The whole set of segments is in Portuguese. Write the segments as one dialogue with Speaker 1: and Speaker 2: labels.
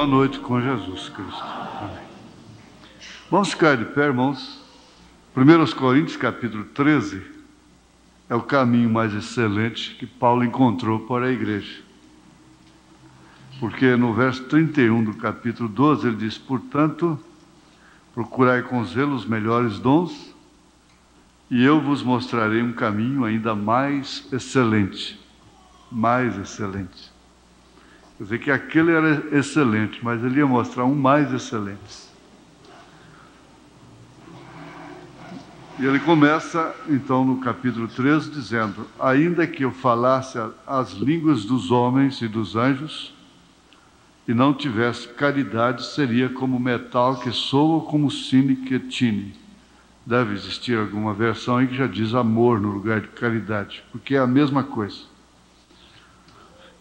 Speaker 1: Boa noite com Jesus Cristo. Amém. Vamos ficar de pé, irmãos. 1 Coríntios, capítulo 13, é o caminho mais excelente que Paulo encontrou para a igreja. Porque no verso 31 do capítulo 12, ele diz: portanto, procurai com zelo os melhores dons, e eu vos mostrarei um caminho ainda mais excelente. Mais excelente. Quer dizer que aquele era excelente, mas ele ia mostrar um mais excelente. E ele começa, então, no capítulo 13, dizendo: ainda que eu falasse as línguas dos homens e dos anjos, e não tivesse caridade, seria como metal que soa ou como sine que tine. Deve existir alguma versão aí que já diz amor no lugar de caridade, porque é a mesma coisa.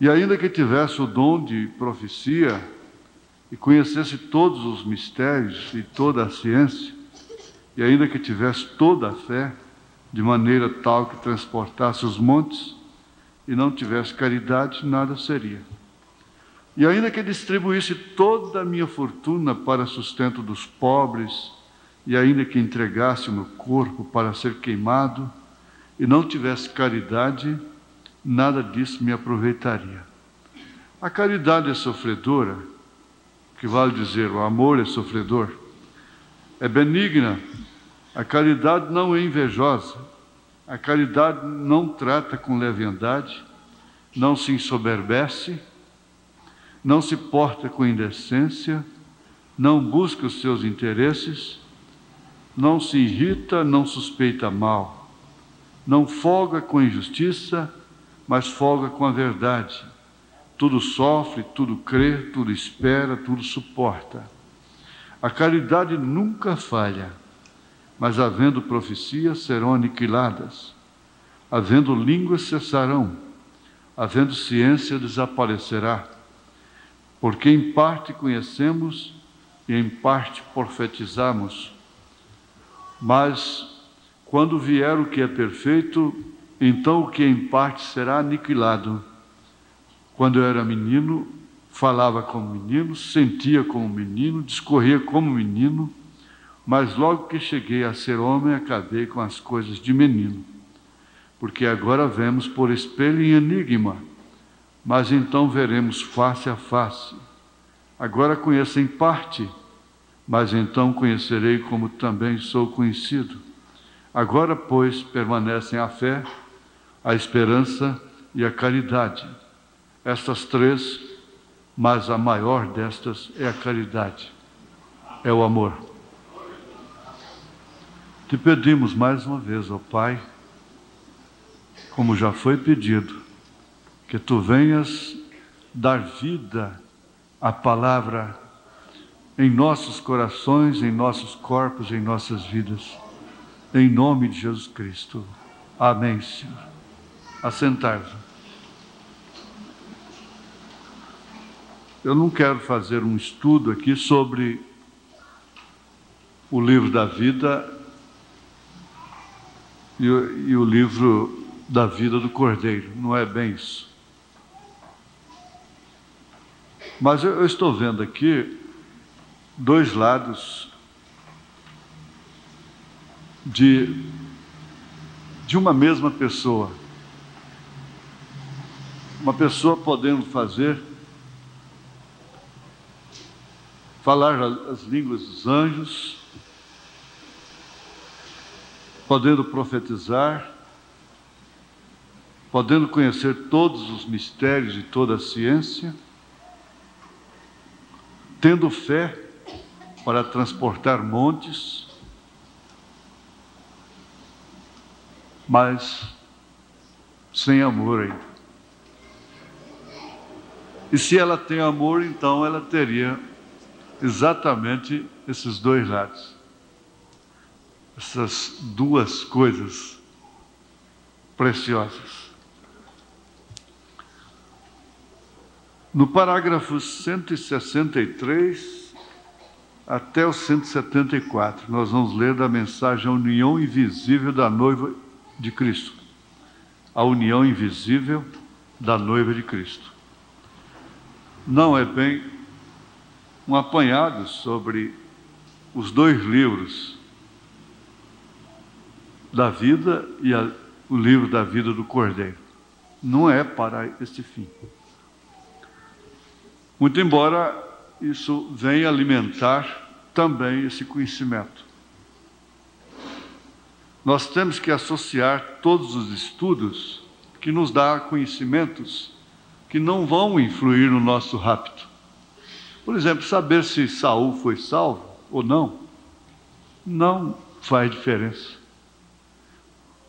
Speaker 1: E ainda que tivesse o dom de profecia e conhecesse todos os mistérios e toda a ciência, e ainda que tivesse toda a fé, de maneira tal que transportasse os montes, e não tivesse caridade, nada seria. E ainda que distribuísse toda a minha fortuna para sustento dos pobres, e ainda que entregasse o meu corpo para ser queimado, e não tivesse caridade, nada disso me aproveitaria. A caridade é sofredora, que vale dizer, o amor é sofredor, é benigna, a caridade não é invejosa, a caridade não trata com leviandade, não se ensoberbece, não se porta com indecência, não busca os seus interesses, não se irrita, não suspeita mal, não folga com injustiça, mas folga com a verdade. Tudo sofre, tudo crê, tudo espera, tudo suporta. A caridade nunca falha, mas havendo profecias serão aniquiladas, havendo línguas cessarão, havendo ciência desaparecerá, porque em parte conhecemos e em parte profetizamos. Mas quando vier o que é perfeito, então o que é em parte será aniquilado. Quando eu era menino, falava como menino, sentia como menino, discorria como menino, mas logo que cheguei a ser homem, acabei com as coisas de menino. Porque agora vemos por espelho em enigma, mas então veremos face a face. Agora conheço em parte, mas então conhecerei como também sou conhecido. Agora, pois, permanecem a fé, a esperança e a caridade. Estas três, mas a maior destas é a caridade, é o amor. Te pedimos mais uma vez, ó Pai, como já foi pedido, que Tu venhas dar vida à palavra em nossos corações, em nossos corpos, em nossas vidas. Em nome de Jesus Cristo. Amém, Senhor. Assentar-vos. Eu não quero fazer um estudo aqui sobre o livro da vida e o livro da vida do Cordeiro. Não é bem isso. Mas eu estou vendo aqui dois lados de uma mesma pessoa. Uma pessoa podendo falar as línguas dos anjos, podendo profetizar, podendo conhecer todos os mistérios e toda a ciência, tendo fé para transportar montes, mas sem amor ainda. E se ela tem amor, então ela teria exatamente esses dois lados, essas duas coisas preciosas. No parágrafo 163 até o 174, nós vamos ler da mensagem A União Invisível da Noiva de Cristo. A união invisível da noiva de Cristo. Não é bem um apanhado sobre os dois livros da vida e o livro da vida do Cordeiro. Não é para este fim. Muito embora isso venha alimentar também esse conhecimento. Nós temos que associar todos os estudos que nos dão conhecimentos que não vão influir no nosso rapto. Por exemplo, saber se Saul foi salvo ou não faz diferença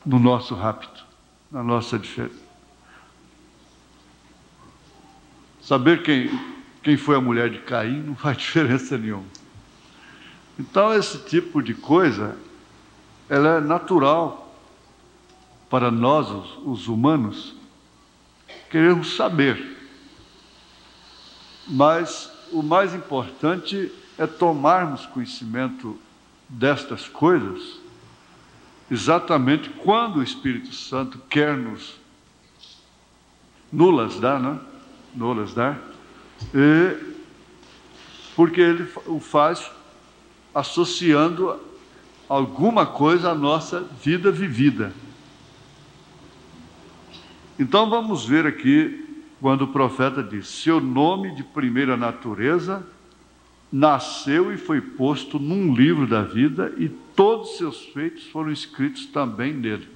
Speaker 1: no nosso rapto, na nossa diferença. Saber quem foi a mulher de Caim não faz diferença nenhuma. Então, esse tipo de coisa, ela é natural para nós, os humanos, queremos saber. Mas o mais importante é tomarmos conhecimento destas coisas exatamente quando o Espírito Santo quer nos dar, porque ele o faz associando alguma coisa à nossa vida vivida. Então vamos ver aqui quando o profeta diz: seu nome de primeira natureza nasceu e foi posto num livro da vida, e todos seus feitos foram escritos também nele.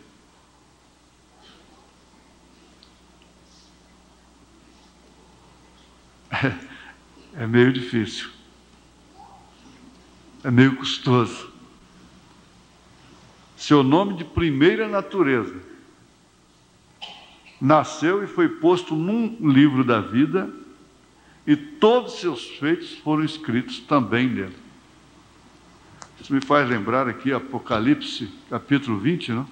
Speaker 1: É meio difícil. É meio custoso. Seu nome de primeira natureza nasceu e foi posto num livro da vida, e todos seus feitos foram escritos também nele. Isso me faz lembrar aqui Apocalipse, capítulo 20, não?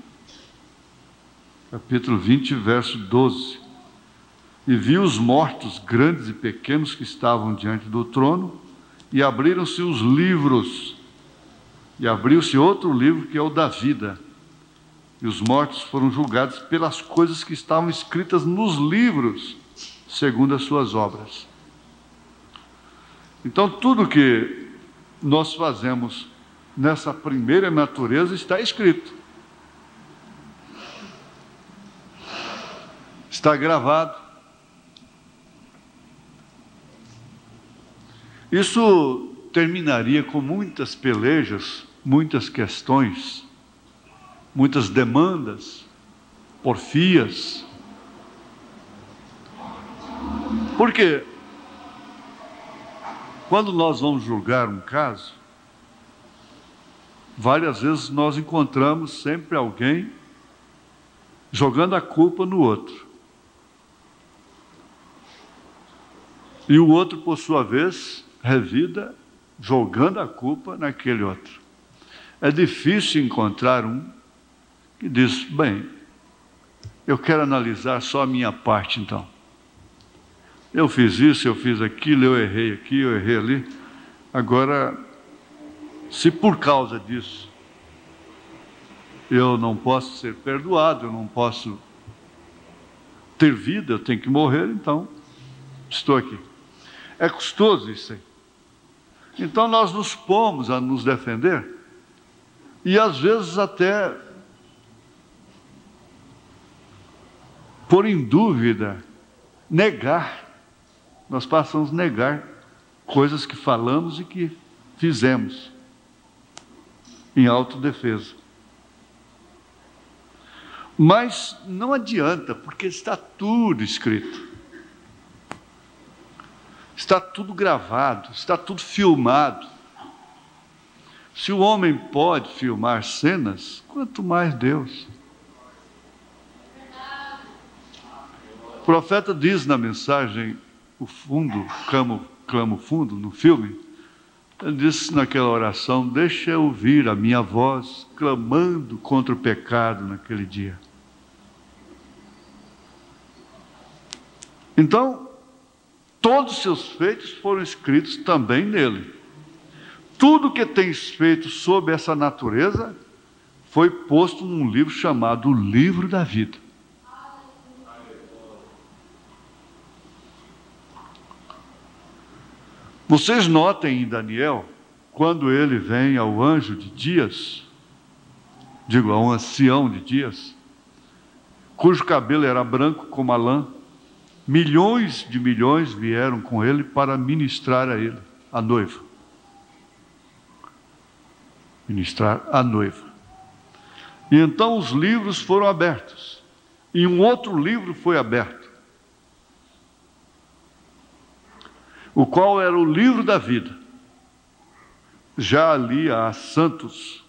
Speaker 1: Capítulo 20, verso 12. E vi os mortos, grandes e pequenos, que estavam diante do trono, e abriram-se os livros, e abriu-se outro livro, que é o da vida. E os mortos foram julgados pelas coisas que estavam escritas nos livros, segundo as suas obras. Então, tudo que nós fazemos nessa primeira natureza está escrito. Está gravado. Isso terminaria com muitas pelejas, muitas questões, muitas demandas, porfias. Por quê? Quando nós vamos julgar um caso, várias vezes nós encontramos sempre alguém jogando a culpa no outro. E o outro, por sua vez, revida jogando a culpa naquele outro. É difícil encontrar um que diz: bem, eu quero analisar só a minha parte então. Eu fiz isso, eu fiz aquilo, eu errei aqui, eu errei ali. Agora, se por causa disso eu não posso ser perdoado, eu não posso ter vida, eu tenho que morrer, então estou aqui. É custoso isso aí. Então nós nos pomos a nos defender, e às vezes até pôr em dúvida, negar. Nós passamos a negar coisas que falamos e que fizemos em autodefesa. Mas não adianta, porque está tudo escrito. Está tudo gravado, está tudo filmado. Se o homem pode filmar cenas, quanto mais Deus. O profeta diz na mensagem, o fundo, clamo fundo, no filme, ele disse naquela oração: deixa eu ouvir a minha voz clamando contra o pecado naquele dia. Então, todos os seus feitos foram escritos também nele. Tudo que tens feito sob essa natureza foi posto num livro chamado o Livro da Vida. Vocês notem em Daniel, quando ele vem ao anjo de dias, digo, a um ancião de dias, cujo cabelo era branco como a lã, milhões de milhões vieram com ele para ministrar a ele, a noiva. Ministrar a noiva. E então os livros foram abertos. E um outro livro foi aberto, o qual era o livro da vida. Já ali há santos.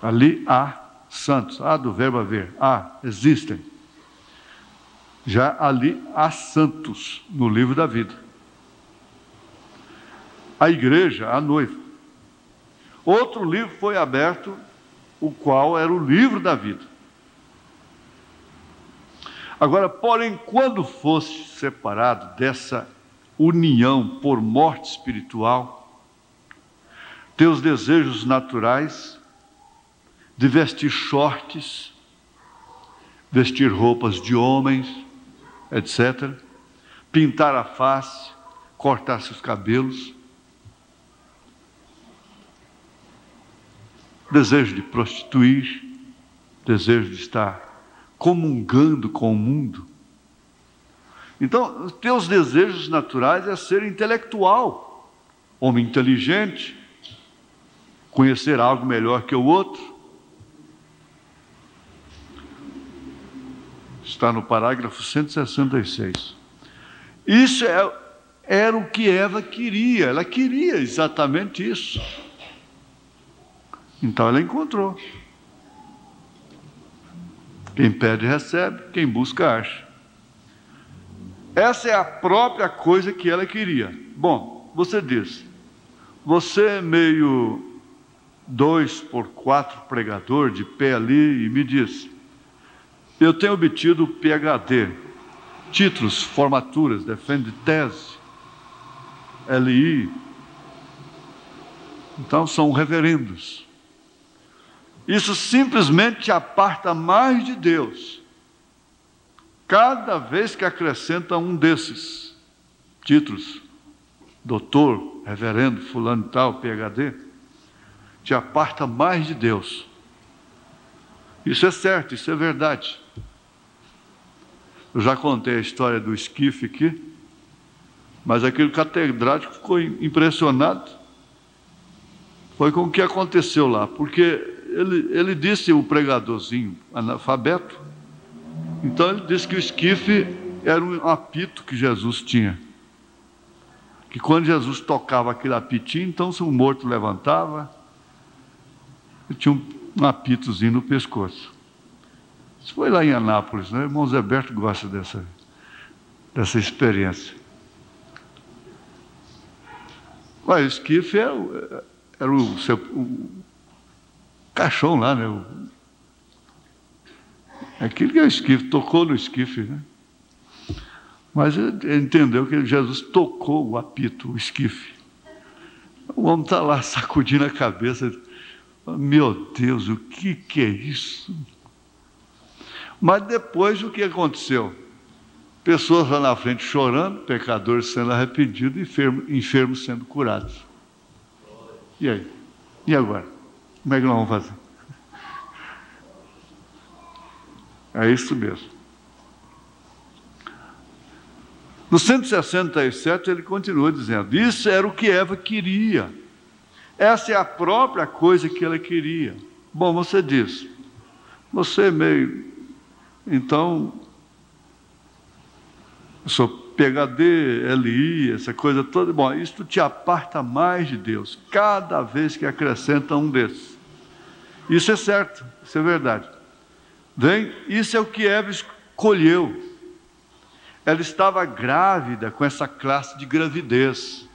Speaker 1: Ali há santos. Há do verbo haver. Existem. Já ali há santos no livro da vida. A igreja, a noiva. Outro livro foi aberto, o qual era o livro da vida. Agora, porém, quando fosse separado dessa união por morte espiritual, teus desejos naturais de vestir shorts, vestir roupas de homens, etc., pintar a face, cortar seus cabelos, desejo de prostituir, desejo de estar comungando com o mundo. Então, teus desejos naturais é ser intelectual, homem inteligente, conhecer algo melhor que o outro. Está no parágrafo 166. Isso era o que Eva queria, ela queria exatamente isso. Então ela encontrou. Quem pede, recebe. Quem busca, acha. Essa é a própria coisa que ela queria. Bom, você diz, você é meio 2x4 pregador de pé ali e me diz, eu tenho obtido PhD, títulos, formaturas, defende tese, LI. Então são reverendos. Isso simplesmente te aparta mais de Deus. Cada vez que acrescenta um desses títulos, doutor, reverendo, fulano e tal, PhD, te aparta mais de Deus. Isso é certo, isso é verdade. Eu já contei a história do esquife aqui, mas aquele catedrático ficou impressionado. Foi com o que aconteceu lá, porque ele disse, o pregadorzinho analfabeto, então ele disse que o esquife era um apito que Jesus tinha. Que quando Jesus tocava aquele apitinho, então se um morto levantava, ele tinha um apitozinho no pescoço. Isso foi lá em Anápolis, né? O irmão Zé Berto gosta dessa experiência. Mas o esquife era o caixão lá, né? Aquilo que é o esquife, tocou no esquife, né? Mas ele entendeu que Jesus tocou o apito, o esquife. O homem está lá sacudindo a cabeça. Meu Deus, o que é isso? Mas depois o que aconteceu? Pessoas lá na frente chorando, pecadores sendo arrependidos, enfermos sendo curados. E aí? E agora? Como é que nós vamos fazer? É isso mesmo. No 167 ele continua dizendo, isso era o que Eva queria. Essa é a própria coisa que ela queria. Bom, você diz, você é meio, então, eu sou PhD, LI, essa coisa toda. Bom, isso te aparta mais de Deus, cada vez que acrescenta um desses. Isso é certo, isso é verdade. Bem, isso é o que Eva escolheu. Ela estava grávida com essa classe de gravidez.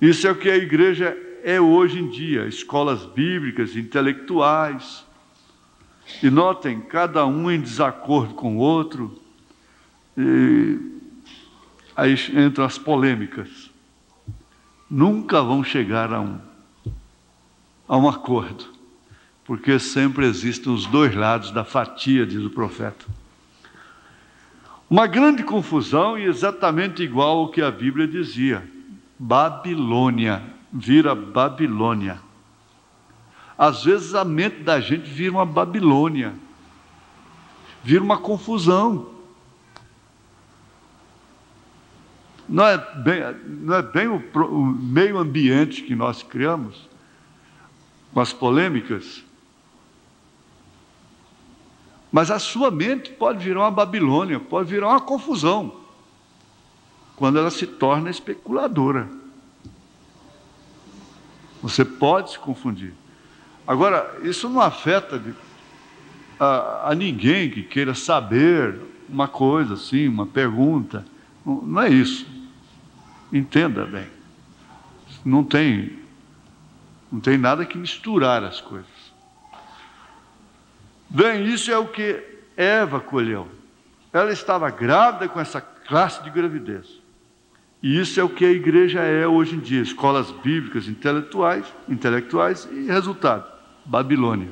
Speaker 1: Isso é o que a igreja é hoje em dia, escolas bíblicas, intelectuais. E notem, cada um em desacordo com o outro. E aí entram as polêmicas. Nunca vão chegar a um acordo, porque sempre existem os dois lados da fatia, diz o profeta. Uma grande confusão e exatamente igual ao que a Bíblia dizia. Babilônia, vira Babilônia. Às vezes a mente da gente vira uma Babilônia, vira uma confusão. Não é bem o meio ambiente que nós criamos, com as polêmicas, mas a sua mente pode virar uma Babilônia, pode virar uma confusão, quando ela se torna especuladora. Você pode se confundir. Agora, isso não afeta a ninguém que queira saber uma coisa assim, uma pergunta. Não é isso. Entenda bem. Não tem nada que misturar as coisas. Bem, isso é o que Eva colheu. Ela estava grávida com essa classe de gravidez. E isso é o que a igreja é hoje em dia. Escolas bíblicas intelectuais e resultado, Babilônia.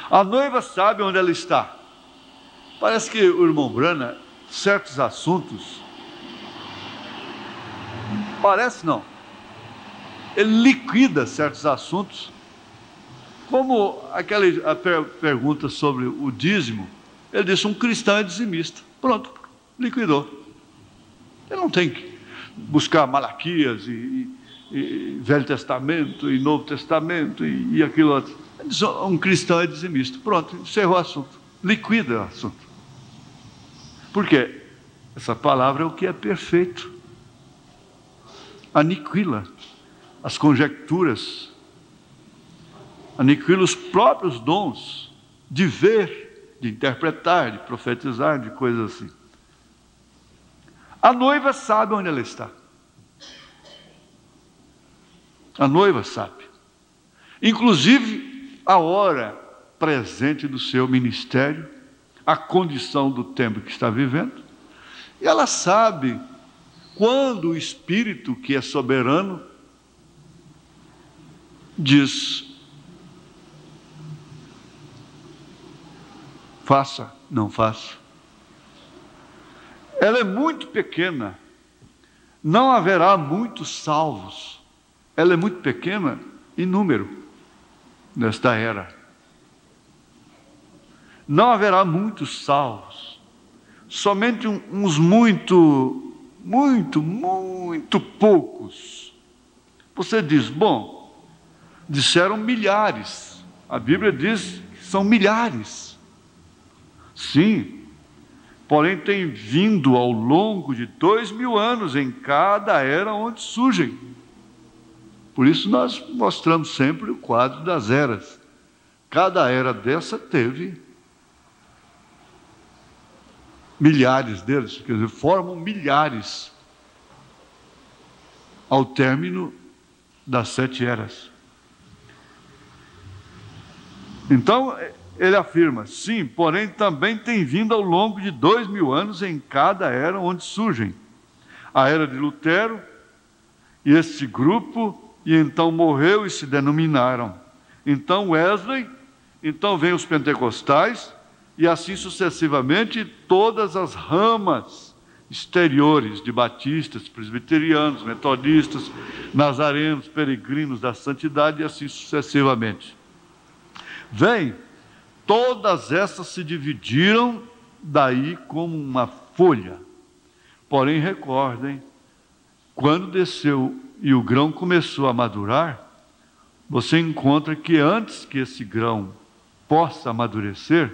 Speaker 1: A noiva sabe onde ela está. Parece que o irmão Branham, certos assuntos, parece não, ele liquida certos assuntos, como a pergunta sobre o dízimo. Ele disse: um cristão é dizimista. Pronto, liquidou. Ele não tem que buscar Malaquias e Velho Testamento e Novo Testamento e aquilo outro. Ele diz: um cristão é dizimista. Pronto, encerrou o assunto. Liquida o assunto. Por quê? Essa palavra é o que é perfeito. Aniquila as conjecturas, aniquila os próprios dons de ver, de interpretar, de profetizar, de coisas assim. A noiva sabe onde ela está. A noiva sabe. Inclusive, a hora presente do seu ministério, a condição do tempo que está vivendo. E ela sabe quando o Espírito, que é soberano, diz: faça, não faça. Ela é muito pequena, não haverá muitos salvos. Ela é muito pequena em número nesta era. Não haverá muitos salvos, somente uns muito poucos. Você diz: bom, disseram milhares. A Bíblia diz que são milhares. Sim. Porém, tem vindo ao longo de 2000 anos em cada era onde surgem. Por isso nós mostramos sempre o quadro das eras. Cada era dessa teve milhares deles, quer dizer, formam milhares ao término das 7 eras. Então, ele afirma: sim, porém também tem vindo ao longo de 2000 anos em cada era onde surgem. A era de Lutero, e este grupo, e então morreu e se denominaram. Então Wesley, então vem os pentecostais, e assim sucessivamente todas as ramas exteriores de batistas, presbiterianos, metodistas, nazarenos, peregrinos da santidade, e assim sucessivamente. Vem. Todas essas se dividiram daí como uma folha. Porém, recordem, quando desceu e o grão começou a madurar, você encontra que antes que esse grão possa amadurecer,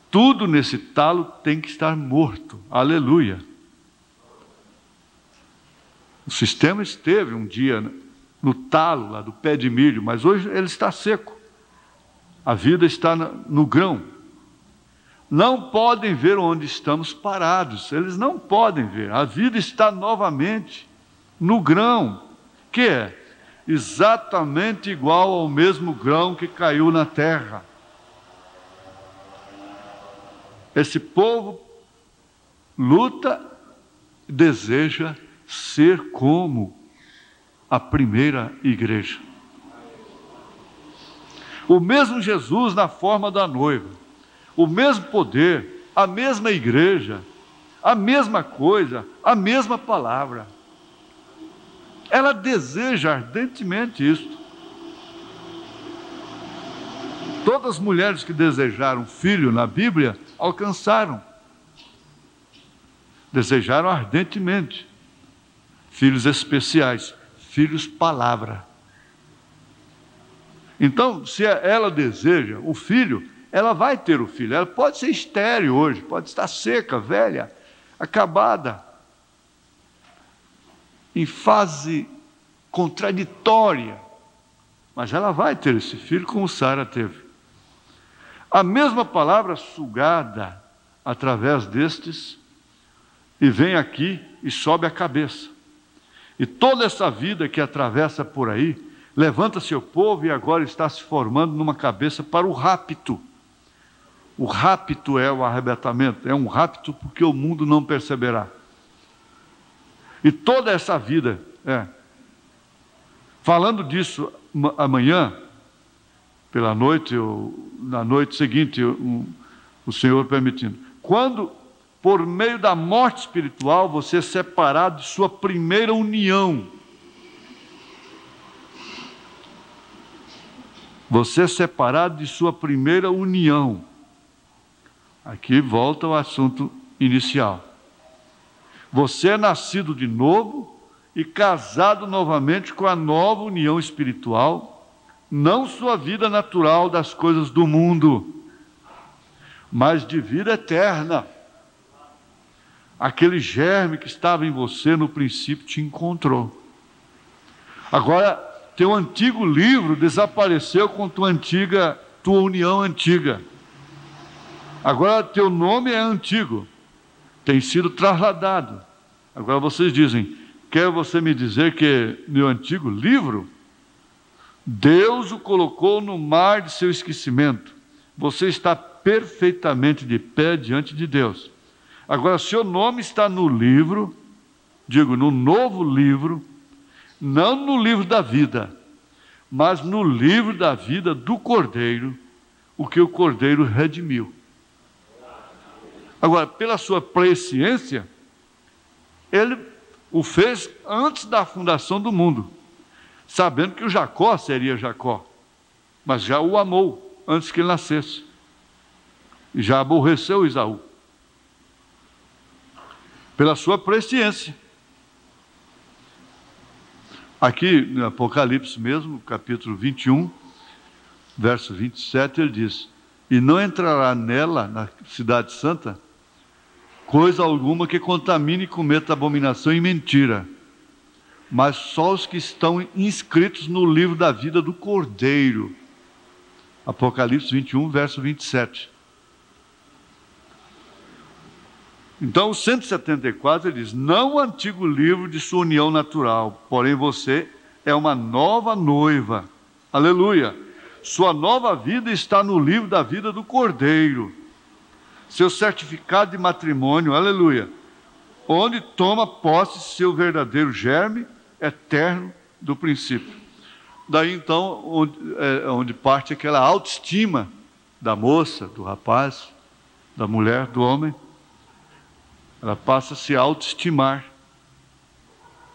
Speaker 1: tudo nesse talo tem que estar morto. Aleluia! O sistema esteve um dia no talo lá do pé de milho, mas hoje ele está seco. A vida está no grão. Não podem ver onde estamos parados. Eles não podem ver. A vida está novamente no grão, que é exatamente igual ao mesmo grão que caiu na terra. Esse povo luta, deseja ser como a primeira igreja. O mesmo Jesus na forma da noiva, o mesmo poder, a mesma igreja, a mesma coisa, a mesma palavra. Ela deseja ardentemente isso. Todas as mulheres que desejaram filho na Bíblia alcançaram. Desejaram ardentemente. Filhos especiais, filhos palavra. Então, se ela deseja o filho, ela vai ter o filho. Ela pode ser estéril hoje, pode estar seca, velha, acabada, em fase contraditória, mas ela vai ter esse filho como Sara teve. A mesma palavra sugada através destes e vem aqui e sobe a cabeça. E toda essa vida que atravessa por aí, levanta seu povo e agora está se formando numa cabeça para o rapto. O rapto é o arrebatamento, é um rapto porque o mundo não perceberá. E toda essa vida, falando disso amanhã, pela noite, ou na noite seguinte, o Senhor permitindo. Quando, por meio da morte espiritual, você é separado de sua primeira união. Você é separado de sua primeira união. Aqui volta o assunto inicial. Você é nascido de novo e casado novamente com a nova união espiritual, não sua vida natural das coisas do mundo, mas de vida eterna. Aquele germe que estava em você no princípio te encontrou. Agora, teu antigo livro desapareceu com tua união antiga. Agora teu nome é antigo, tem sido trasladado. Agora vocês dizem, quer você me dizer que meu antigo livro, Deus o colocou no mar de seu esquecimento. Você está perfeitamente de pé diante de Deus. Agora, seu nome está no livro, digo, no novo livro, não no livro da vida, mas no livro da vida do Cordeiro, o que o Cordeiro redimiu. Agora, pela sua presciência, ele o fez antes da fundação do mundo, sabendo que o Jacó seria Jacó, mas já o amou antes que ele nascesse, e já aborreceu Esaú. Pela sua presciência. Aqui no Apocalipse mesmo, capítulo 21, verso 27, ele diz: e não entrará nela, na cidade santa, coisa alguma que contamine e cometa abominação e mentira, mas só os que estão inscritos no livro da vida do Cordeiro. Apocalipse 21, verso 27. Então, o 174 ele diz: não o antigo livro de sua união natural, porém você é uma nova noiva. Aleluia! Sua nova vida está no livro da vida do Cordeiro. Seu certificado de matrimônio, aleluia, onde toma posse seu verdadeiro germe eterno do princípio. Daí então, onde parte aquela autoestima da moça, do rapaz, da mulher, do homem, ela passa a se autoestimar,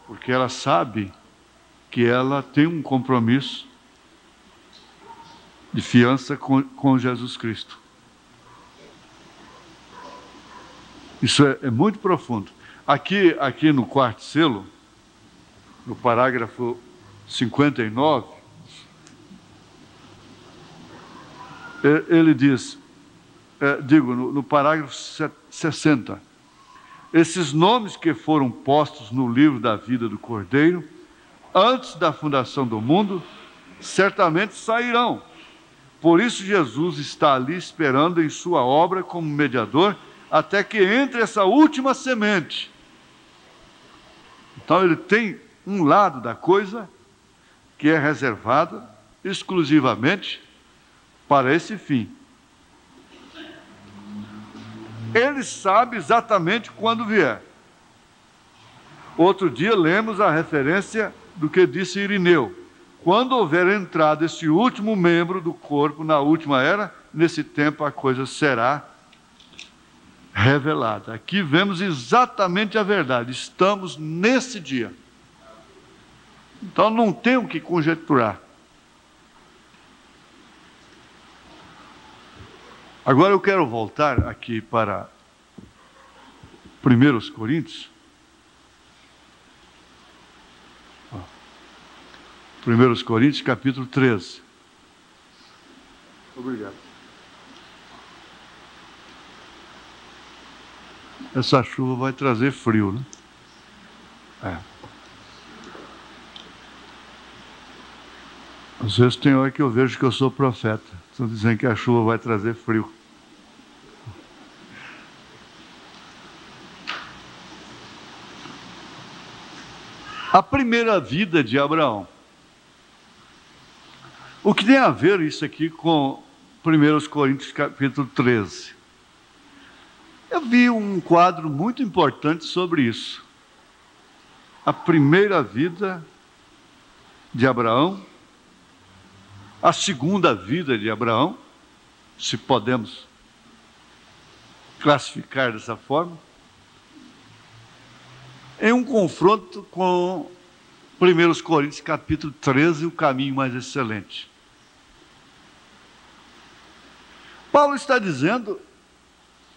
Speaker 1: porque ela sabe que ela tem um compromisso de fiança com Jesus Cristo. Isso é muito profundo. Aqui no quarto selo, no parágrafo 59, ele diz, no parágrafo 60, esses nomes que foram postos no livro da vida do Cordeiro, antes da fundação do mundo, certamente sairão. Por isso Jesus está ali esperando em sua obra como mediador, até que entre essa última semente. Então ele tem um lado da coisa que é reservado exclusivamente para esse fim. Ele sabe exatamente quando vier. Outro dia lemos a referência do que disse Irineu: quando houver entrado esse último membro do corpo na última era, nesse tempo a coisa será revelada. Aqui vemos exatamente a verdade. Estamos nesse dia. Então não tem o que conjecturar. Agora eu quero voltar aqui para 1 Coríntios. 1 Coríntios, capítulo 13. Obrigado. Essa chuva vai trazer frio, né? Às vezes tem hora que eu vejo que eu sou profeta. Estão dizendo que a chuva vai trazer frio. A primeira vida de Abraão. O que tem a ver isso aqui com 1 Coríntios capítulo 13? Eu vi um quadro muito importante sobre isso. A primeira vida de Abraão, a segunda vida de Abraão, se podemos classificar dessa forma, em um confronto com 1 Coríntios capítulo 13, o caminho mais excelente. Paulo está dizendo,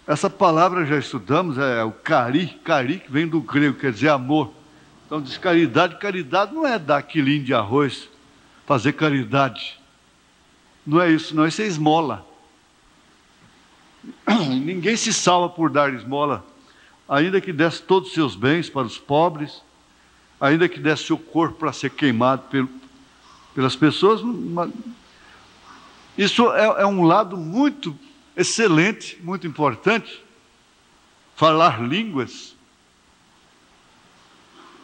Speaker 1: essa palavra já estudamos, é o cari, que vem do grego, quer dizer amor. Então diz caridade, caridade não é dar quilinho de arroz, fazer caridade. Não é isso, não, isso é esmola. Ninguém se salva por dar esmola, ainda que desse todos os seus bens para os pobres, ainda que desse seu corpo para ser queimado pelas pessoas. Isso é um lado muito excelente, muito importante. Falar línguas,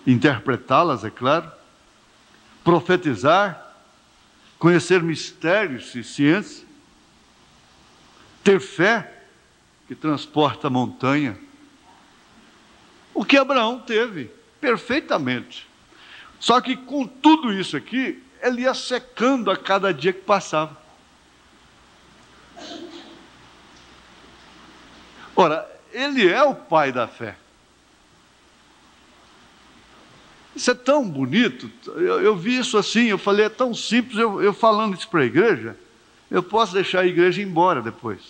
Speaker 1: interpretá-las, é claro, profetizar, conhecer mistérios e ciência, ter fé que transporta a montanha. O que Abraão teve, perfeitamente. Só que com tudo isso aqui, ele ia secando a cada dia que passava. Ora, ele é o pai da fé. Isso é tão bonito, eu vi isso assim, eu falei, é tão simples, eu falando isso para a igreja, eu posso deixar a igreja ir embora depois.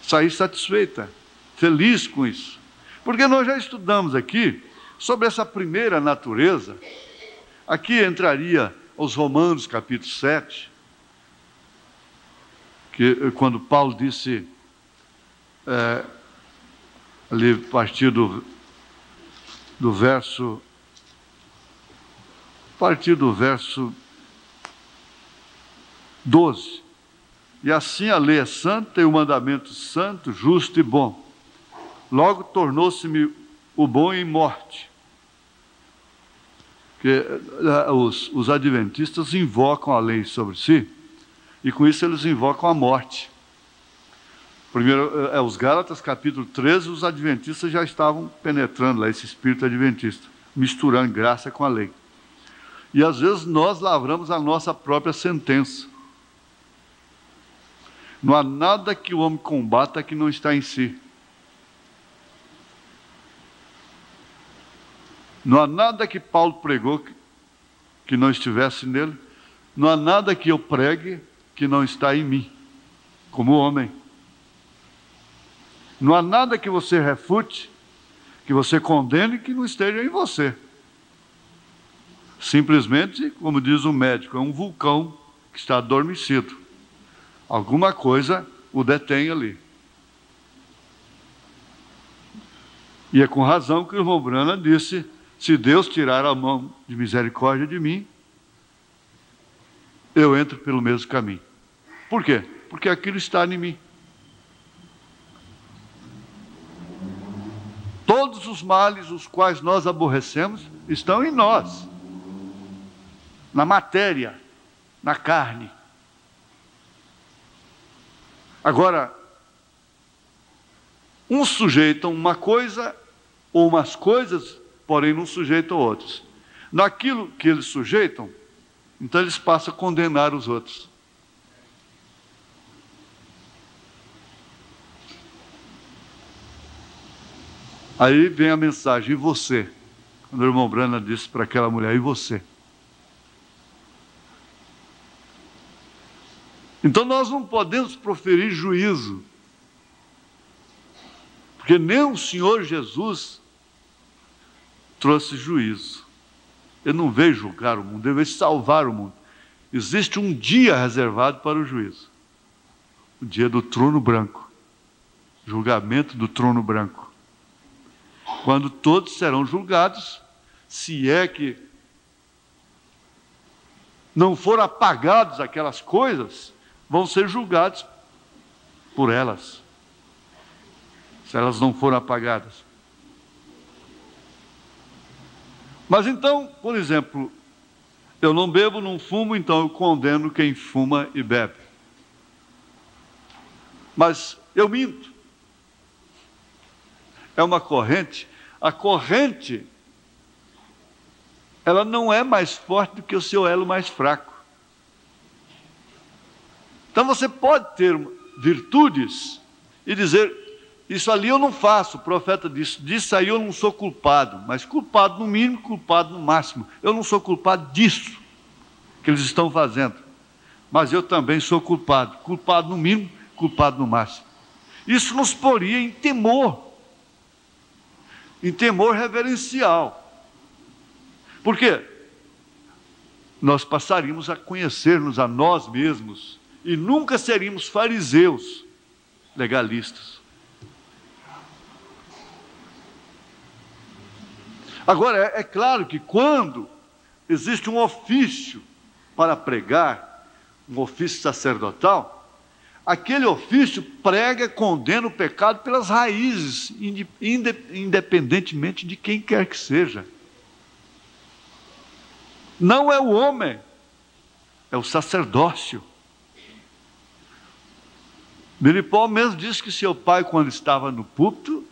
Speaker 1: Sair satisfeita, feliz com isso. Porque nós já estudamos aqui sobre essa primeira natureza. Aqui entraria os Romanos capítulo 7, que quando Paulo disse, ali a partir do verso 12. E assim a lei é santa e o mandamento santo, justo e bom. Logo tornou-se-me o bom em morte. Porque os adventistas invocam a lei sobre si, e com isso eles invocam a morte. Primeiro, os Gálatas, capítulo 13, os adventistas já estavam penetrando lá, esse espírito adventista, misturando graça com a lei. E às vezes nós lavramos a nossa própria sentença. Não há nada que o homem combata que não está em si. Não há nada que Paulo pregou que não estivesse nele. Não há nada que eu pregue que não está em mim, como homem. Não há nada que você refute, que você condene, que não esteja em você. Simplesmente, como diz o médico, é um vulcão que está adormecido. Alguma coisa o detém ali. E é com razão que o irmão Brana disse, se Deus tirar a mão de misericórdia de mim, eu entro pelo mesmo caminho. Por quê? Porque aquilo está em mim. Todos os males os quais nós aborrecemos estão em nós, na matéria, na carne. Agora, uns sujeitam uma coisa ou umas coisas, porém não sujeitam outros. Naquilo que eles sujeitam, então eles passam a condenar os outros. Aí vem a mensagem, e você? Quando o irmão Branham disse para aquela mulher, e você? Então nós não podemos proferir juízo, porque nem o Senhor Jesus trouxe juízo. Ele não veio julgar o mundo, ele veio salvar o mundo. Existe um dia reservado para o juízo, o dia do trono branco, julgamento do trono branco, quando todos serão julgados, se é que não foram apagados aquelas coisas, vão ser julgados por elas, se elas não foram apagadas. Mas então, por exemplo, eu não bebo, não fumo, então eu condeno quem fuma e bebe. Mas eu minto. É uma corrente. A corrente, ela não é mais forte do que o seu elo mais fraco. Então você pode ter virtudes e dizer, isso ali eu não faço, o profeta disse, disso aí eu não sou culpado, mas culpado no mínimo, culpado no máximo. Eu não sou culpado disso que eles estão fazendo, mas eu também sou culpado, culpado no mínimo, culpado no máximo. Isso nos poria em temor reverencial. Por quê? Nós passaríamos a conhecer-nos a nós mesmos e nunca seríamos fariseus legalistas. Agora, é claro que quando existe um ofício para pregar, um ofício sacerdotal, aquele ofício prega, condena o pecado pelas raízes, independentemente de quem quer que seja. Não é o homem, é o sacerdócio. Billy Paul mesmo disse que seu pai, quando estava no púlpito,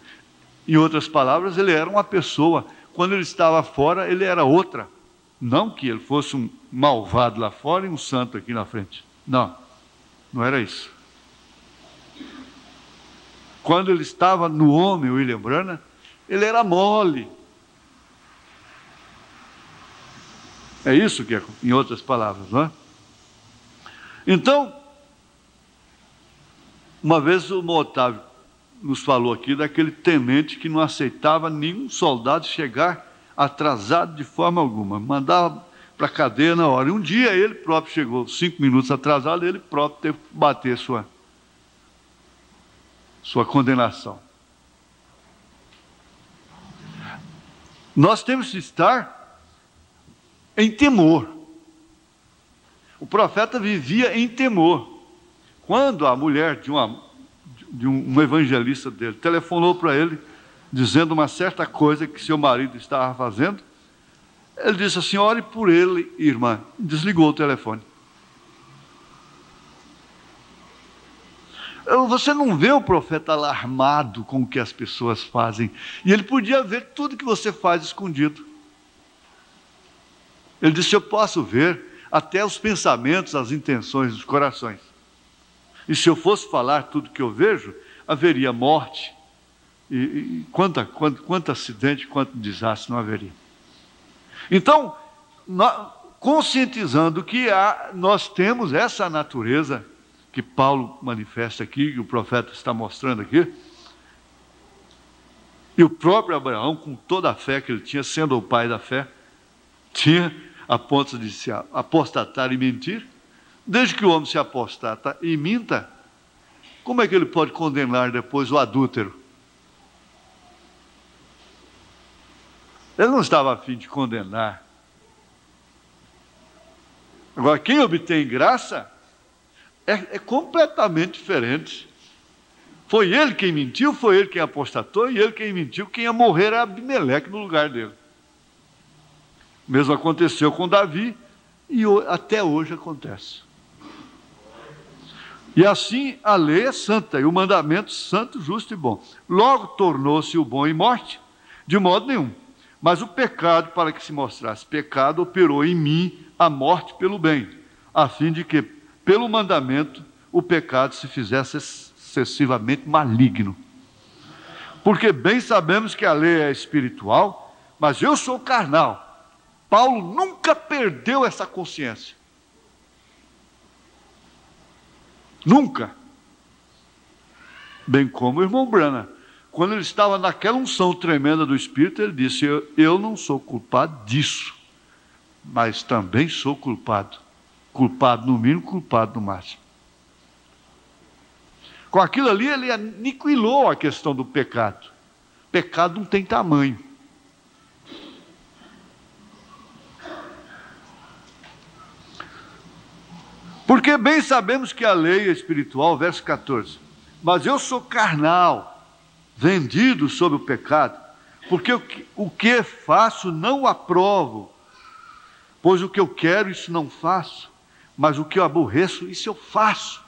Speaker 1: em outras palavras, ele era uma pessoa. Quando ele estava fora, ele era outra. Não que ele fosse um malvado lá fora e um santo aqui na frente. Não, não era isso. Quando ele estava no homem, William Branham, ele era mole. É isso que é, em outras palavras, não é? Então, uma vez o Otávio nos falou aqui daquele tenente que não aceitava nenhum soldado chegar atrasado de forma alguma, mandava para a cadeia na hora. E um dia ele próprio chegou 5 minutos atrasado, ele próprio teve que bater sua condenação. Nós temos que estar em temor. O profeta vivia em temor. Quando a mulher de um evangelista dele telefonou para ele, dizendo uma certa coisa que seu marido estava fazendo, ele disse assim, ore por ele, irmã. Desligou o telefone. Você não vê o profeta alarmado com o que as pessoas fazem. E ele podia ver tudo que você faz escondido. Ele disse, eu posso ver até os pensamentos, as intenções dos corações. E se eu fosse falar tudo que eu vejo, haveria morte. E quanto acidente, quanto desastre não haveria. Então, conscientizando que nós temos essa natureza que Paulo manifesta aqui, que o profeta está mostrando aqui, e o próprio Abraão, com toda a fé que ele tinha, sendo o pai da fé, tinha a ponto de se apostatar e mentir. Desde que o homem se apostata e minta, como é que ele pode condenar depois o adúltero? Ele não estava a fim de condenar. Agora, quem obtém graça é completamente diferente. Foi ele quem mentiu, foi ele quem apostatou, e ele quem mentiu, quem ia morrer era Abimeleque no lugar dele. O mesmo aconteceu com Davi, e até hoje acontece. E assim a lei é santa, e o mandamento santo, justo e bom. Logo tornou-se o bom em morte? De modo nenhum. Mas o pecado, para que se mostrasse pecado, operou em mim a morte pelo bem, a fim de que, pelo mandamento, o pecado se fizesse excessivamente maligno. Porque bem sabemos que a lei é espiritual, mas eu sou carnal. Paulo nunca perdeu essa consciência. Nunca. Bem como o irmão Branham. Quando ele estava naquela unção tremenda do Espírito, ele disse: eu não sou culpado disso, mas também sou culpado. Culpado no mínimo, culpado no máximo. Com aquilo ali, ele aniquilou a questão do pecado. Pecado não tem tamanho. Porque bem sabemos que a lei é espiritual, verso 14. Mas eu sou carnal, vendido sob o pecado, porque o que faço não aprovo, pois o que eu quero, isso não faço, mas o que eu aborreço, isso eu faço.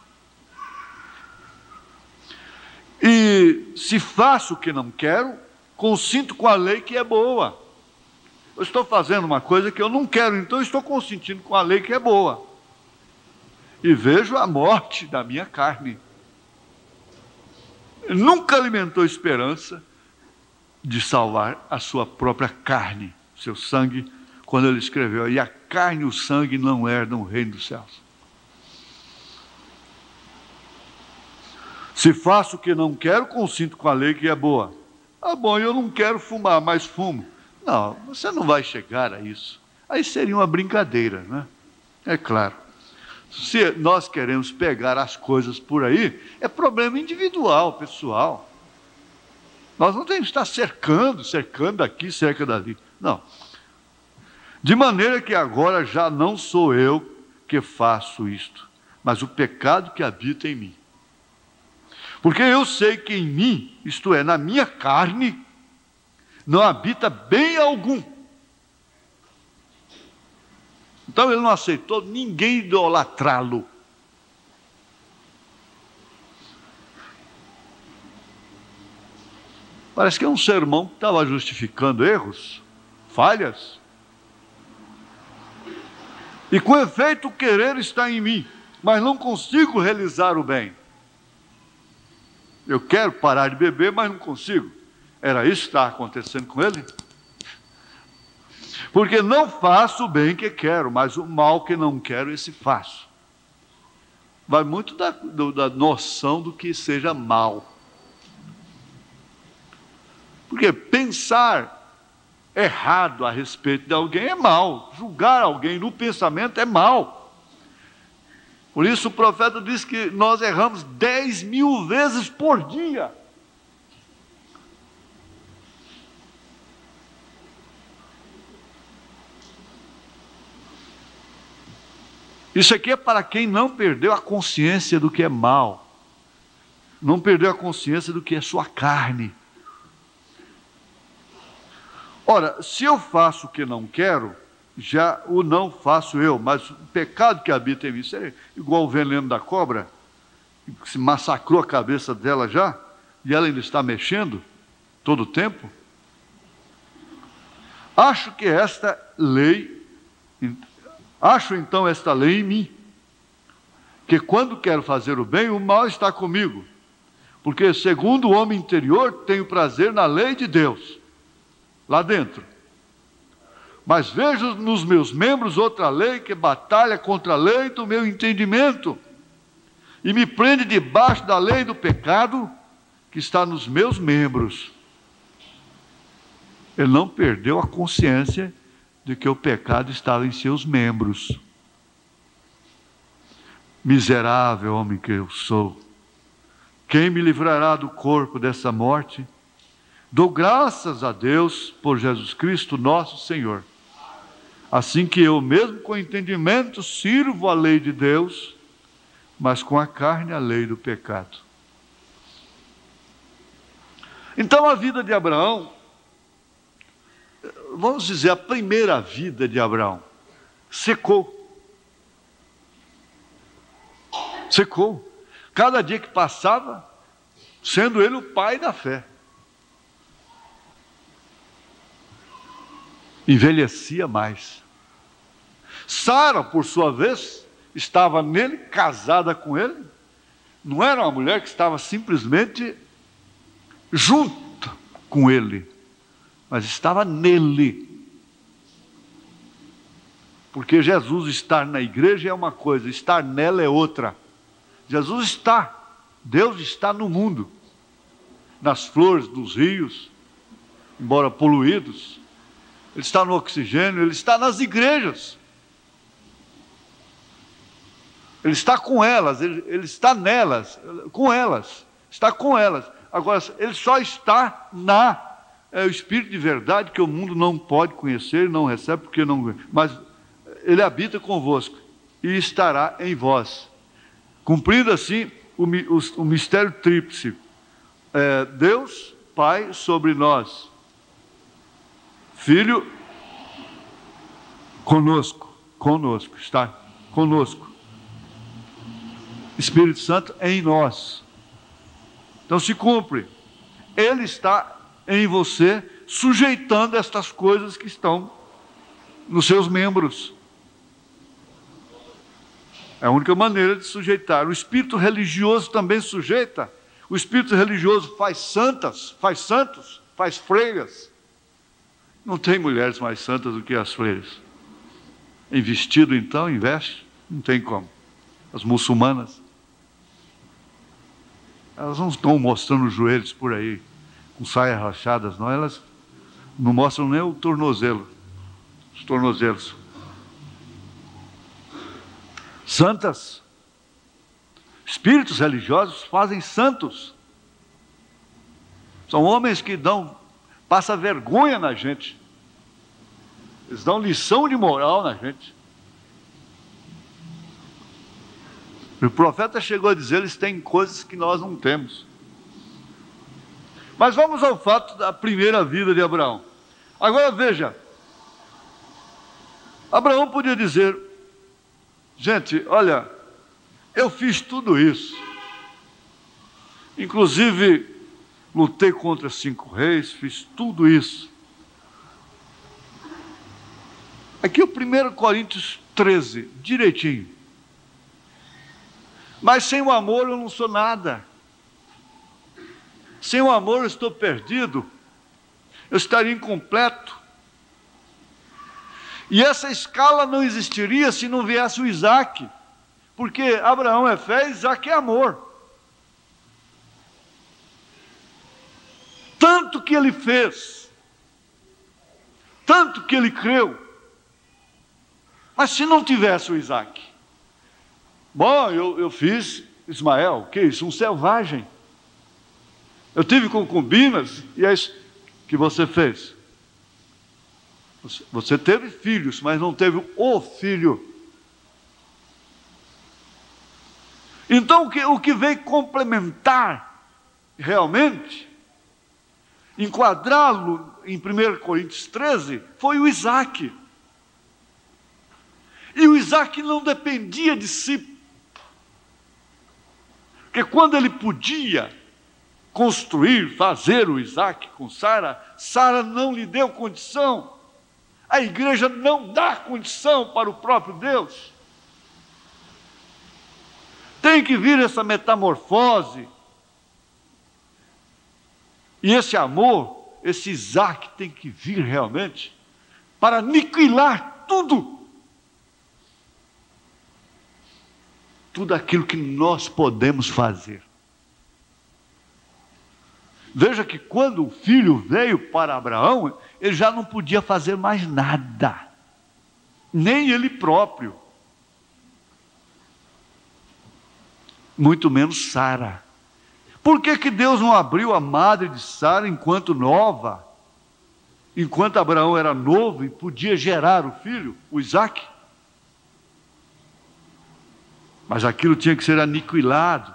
Speaker 1: E se faço o que não quero, consinto com a lei que é boa. Eu estou fazendo uma coisa que eu não quero, então eu estou consentindo com a lei que é boa. E vejo a morte da minha carne. Nunca alimentou esperança de salvar a sua própria carne, seu sangue, quando ele escreveu: e a carne e o sangue não herdam o reino dos céus. Se faço o que não quero, consinto com a lei que é boa. Ah, bom, eu não quero fumar, mas fumo. Não, você não vai chegar a isso. Aí seria uma brincadeira, né? É claro. Se nós queremos pegar as coisas por aí, é problema individual, pessoal. Nós não temos que estar cercando daqui, cerca dali. Não. De maneira que agora já não sou eu que faço isto, mas o pecado que habita em mim. Porque eu sei que em mim, isto é, na minha carne, não habita bem algum. Então ele não aceitou ninguém idolatrá-lo. Parece que é um sermão que estava justificando erros, falhas. E com efeito o querer está em mim, mas não consigo realizar o bem. Eu quero parar de beber, mas não consigo. Era isso que estava acontecendo com ele? Porque não faço o bem que quero, mas o mal que não quero, esse faço. Vai muito da noção do que seja mal. Porque pensar errado a respeito de alguém é mal. Julgar alguém no pensamento é mal. Por isso o profeta diz que nós erramos 10.000 vezes por dia. Isso aqui é para quem não perdeu a consciência do que é mal. Não perdeu a consciência do que é sua carne. Ora, se eu faço o que não quero, já o não faço eu, mas o pecado que habita em mim, isso é igual o veneno da cobra, que se massacrou a cabeça dela já, e ela ainda está mexendo todo o tempo. Acho então esta lei em mim, que quando quero fazer o bem, o mal está comigo, porque segundo o homem interior, tenho prazer na lei de Deus, lá dentro. Mas vejo nos meus membros outra lei que batalha contra a lei do meu entendimento e me prende debaixo da lei do pecado que está nos meus membros. Ele não perdeu a consciência de que o pecado estava em seus membros. Miserável homem que eu sou, quem me livrará do corpo dessa morte? Dou graças a Deus por Jesus Cristo nosso Senhor. Assim que eu mesmo com entendimento sirvo a lei de Deus, mas com a carne a lei do pecado. Então a vida de Abraão, vamos dizer, a primeira vida de Abraão, secou. Secou. Cada dia que passava, sendo ele o pai da fé, envelhecia mais. Sara, por sua vez, estava nele, casada com ele. Não era uma mulher que estava simplesmente junto. com ele, mas estava nele. Porque Jesus estar na igreja é uma coisa, estar nela é outra. Jesus está, Deus está no mundo, nas flores, nos rios, embora poluídos. Ele está no oxigênio, ele está nas igrejas. Ele está com elas, ele está nelas, com elas, está com elas. Agora, ele só está o Espírito de verdade que o mundo não pode conhecer, não recebe, porque não... Mas ele habita convosco e estará em vós. Cumprido assim o mistério tríplice. Deus, Pai, sobre nós. Filho, conosco, está conosco. Espírito Santo em nós. Então se cumpre. Ele está em você, sujeitando estas coisas que estão nos seus membros. É a única maneira de sujeitar. O espírito religioso também sujeita. O espírito religioso faz santas, faz santos, faz freiras. Não tem mulheres mais santas do que as freiras. Em vestido, então, em veste, não tem como. As muçulmanas, elas não estão mostrando os joelhos por aí, com saias rachadas, não. Elas não mostram nem o tornozelo, os tornozelos. Santas. Espíritos religiosos fazem santos. São homens que passa vergonha na gente. Eles dão lição de moral na gente. O profeta chegou a dizer, eles têm coisas que nós não temos. Mas vamos ao fato da primeira vida de Abraão. Agora veja, Abraão podia dizer, gente, olha, eu fiz tudo isso. Inclusive, lutei contra 5 reis, fiz tudo isso. Aqui o 1 Coríntios 13, direitinho. Mas sem o amor eu não sou nada. Sem o amor eu estou perdido. Eu estaria incompleto. E essa escala não existiria se não viesse o Isaac. Porque Abraão é fé, Isaac é amor. Tanto que ele fez. Tanto que ele creu. Mas se não tivesse o Isaac? Bom, eu fiz Ismael, o que é isso? Um selvagem. Eu tive concubinas, e é isso que você fez. Você teve filhos, mas não teve o filho. Então o que veio complementar, realmente, enquadrá-lo em 1 Coríntios 13, foi o Isaac. E o Isaac não dependia de si. Porque quando ele podia construir, fazer o Isaac com Sara, Sara não lhe deu condição. A igreja não dá condição para o próprio Deus. Tem que vir essa metamorfose. E esse amor, esse Isaac tem que vir realmente para aniquilar tudo. Tudo aquilo que nós podemos fazer. Veja que quando o filho veio para Abraão, ele já não podia fazer mais nada. Nem ele próprio. Muito menos Sara. Por que Deus não abriu a madre de Sara enquanto nova? Enquanto Abraão era novo e podia gerar o filho, o Isaac? Mas aquilo tinha que ser aniquilado.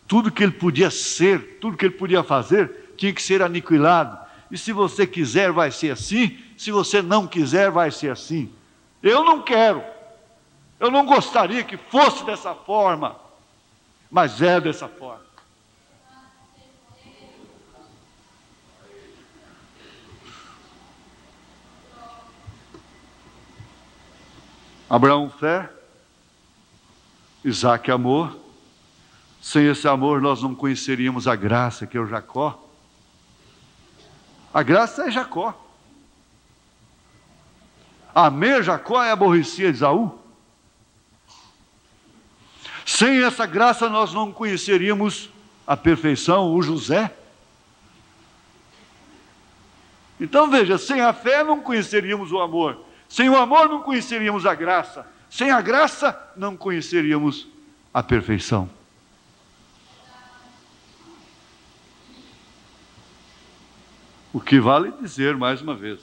Speaker 1: Tudo que ele podia ser, tudo que ele podia fazer, tinha que ser aniquilado. E se você quiser, vai ser assim. Se você não quiser, vai ser assim. Eu não quero. Eu não gostaria que fosse dessa forma. Mas é dessa forma. Abraão, fé. Isaac, amor. Sem esse amor nós não conheceríamos a graça que é o Jacó. A graça é Jacó. Amei a Jacó e aborrecia Esaú. Sem essa graça nós não conheceríamos a perfeição, o José. Então veja, sem a fé não conheceríamos o amor. Sem o amor não conheceríamos a graça. Sem a graça não conheceríamos a perfeição. O que vale dizer mais uma vez,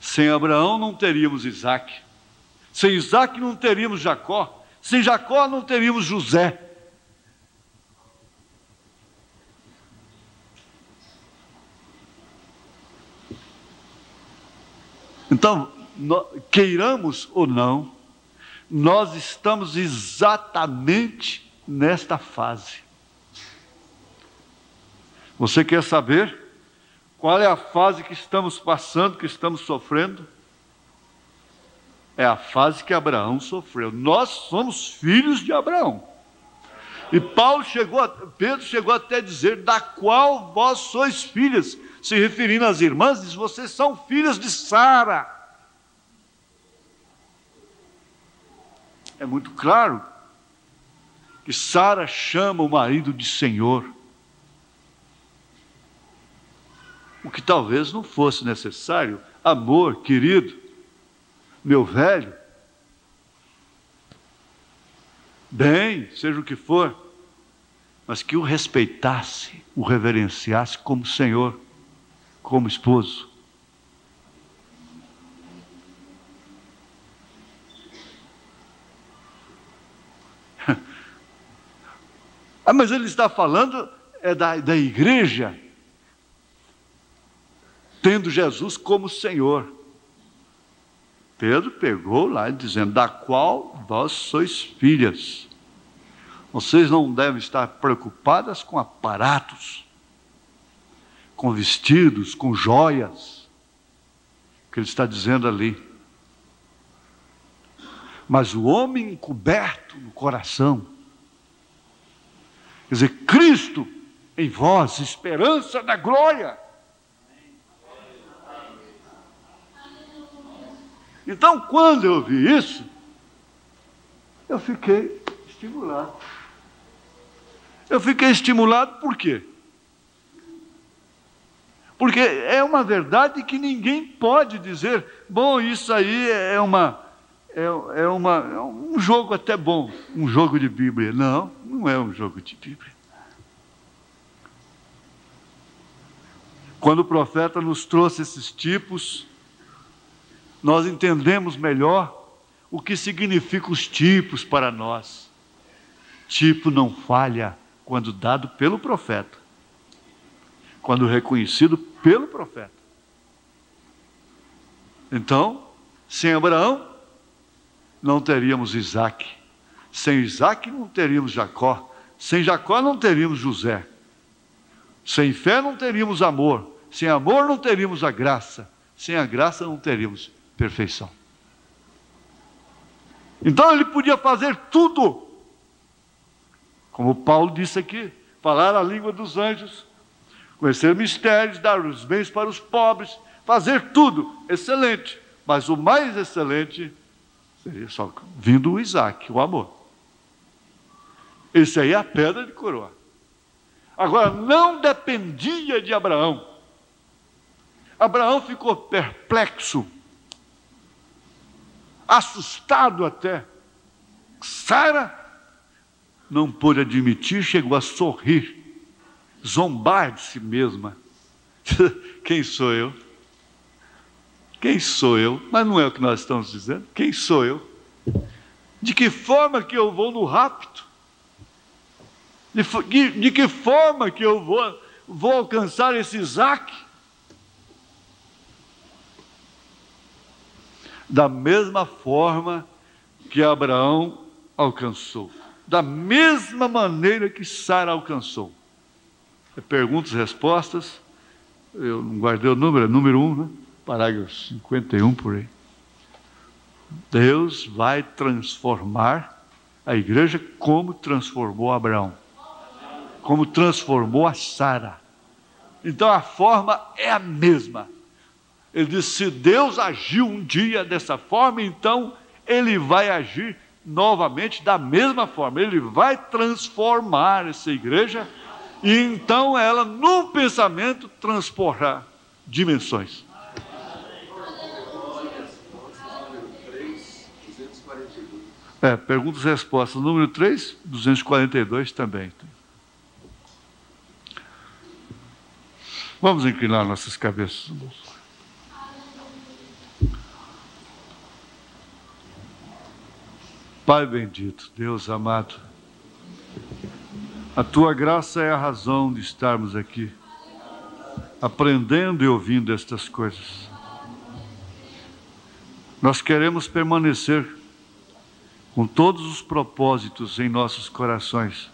Speaker 1: sem Abraão não teríamos Isaac. Sem Isaac não teríamos Jacó. Sem Jacó não teríamos José. Então, queiramos ou não, nós estamos exatamente nesta fase. Você quer saber qual é a fase que estamos passando, que estamos sofrendo? É a fase que Abraão sofreu. Nós somos filhos de Abraão. E Pedro chegou até a dizer, da qual vós sois filhas, se referindo às irmãs, diz, vocês são filhas de Sara. É muito claro que Sara chama o marido de Senhor. O que talvez não fosse necessário. Amor, querido, meu velho, bem, seja o que for, mas que o respeitasse, o reverenciasse como Senhor, como esposo. Mas ele está falando da igreja, tendo Jesus como Senhor. Pedro pegou lá dizendo, da qual vós sois filhas. Vocês não devem estar preocupadas com aparatos, com vestidos, com joias, que ele está dizendo ali. Mas o homem encoberto no coração, quer dizer, Cristo em vós, esperança da glória. Então, quando eu vi isso, eu fiquei estimulado. Eu fiquei estimulado por quê? Porque é uma verdade que ninguém pode dizer, bom, isso aí é um jogo até bom, um jogo de Bíblia. Não, não é um jogo de Bíblia. Quando o profeta nos trouxe esses tipos, nós entendemos melhor o que significam os tipos para nós. Tipo não falha quando dado pelo profeta, quando reconhecido pelo profeta. Então, sem Abraão, não teríamos Isaac. Sem Isaac, não teríamos Jacó. Sem Jacó, não teríamos José. Sem fé, não teríamos amor. Sem amor, não teríamos a graça. Sem a graça, não teríamos perfeição. Então ele podia fazer tudo, como Paulo disse aqui, falar a língua dos anjos, conhecer mistérios, dar os bens para os pobres, fazer tudo, excelente. Mas o mais excelente seria só vindo o Isaac, o amor. Esse aí é a pedra de coroa. Agora, não dependia de Abraão. Abraão ficou perplexo, assustado até. Sara não pôde admitir, chegou a sorrir, zombar de si mesma. Quem sou eu? Quem sou eu? Mas não é o que nós estamos dizendo. Quem sou eu? De que forma que eu vou no rapto? De que forma que eu vou alcançar esse Isaac? Da mesma forma que Abraão alcançou, da mesma maneira que Sara alcançou. Perguntas e respostas, eu não guardei o número, é número 1, né? Parágrafo 51 por aí. Deus vai transformar a igreja como transformou Abraão, como transformou a Sara. Então a forma é a mesma. Ele diz, se Deus agiu um dia dessa forma, então Ele vai agir novamente da mesma forma. Ele vai transformar essa igreja e então ela, num pensamento, transportar dimensões. Perguntas e respostas. Número 3, 242 também. Vamos inclinar nossas cabeças. Pai bendito, Deus amado, a Tua graça é a razão de estarmos aqui, aprendendo e ouvindo estas coisas. Nós queremos permanecer com todos os propósitos em nossos corações,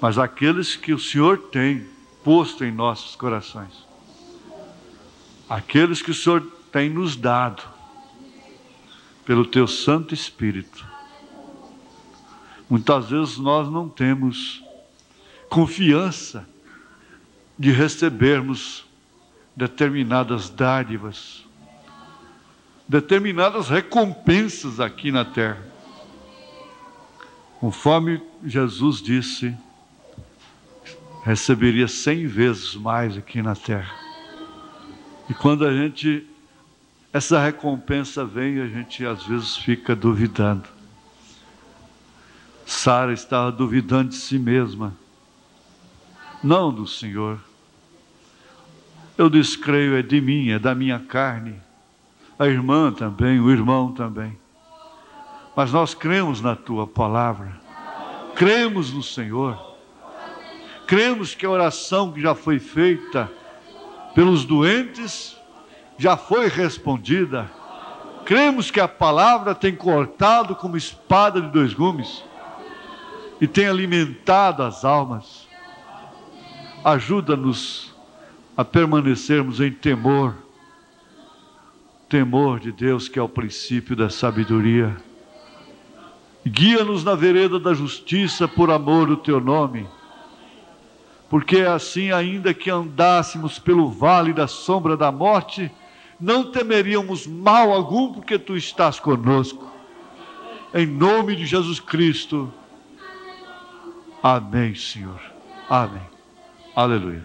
Speaker 1: mas aqueles que o Senhor tem posto em nossos corações, aqueles que o Senhor tem nos dado pelo Teu Santo Espírito. Muitas vezes nós não temos confiança de recebermos determinadas dádivas, determinadas recompensas aqui na terra. Conforme Jesus disse, receberia 100 vezes mais aqui na terra. E quando essa recompensa vem, a gente às vezes fica duvidando. Sara estava duvidando de si mesma, não do Senhor. Eu descreio, é de mim, é da minha carne. A irmã também, o irmão também. Mas nós cremos na Tua palavra, cremos no Senhor, cremos que a oração que já foi feita pelos doentes já foi respondida. Cremos que a palavra tem cortado como espada de 2 gumes e tem alimentado as almas. Ajuda-nos a permanecermos em temor de Deus, que é o princípio da sabedoria. Guia-nos na vereda da justiça por amor do Teu nome, porque assim, ainda que andássemos pelo vale da sombra da morte, não temeríamos mal algum, porque Tu estás conosco. Em nome de Jesus Cristo. Amém, Senhor. Amém. Aleluia.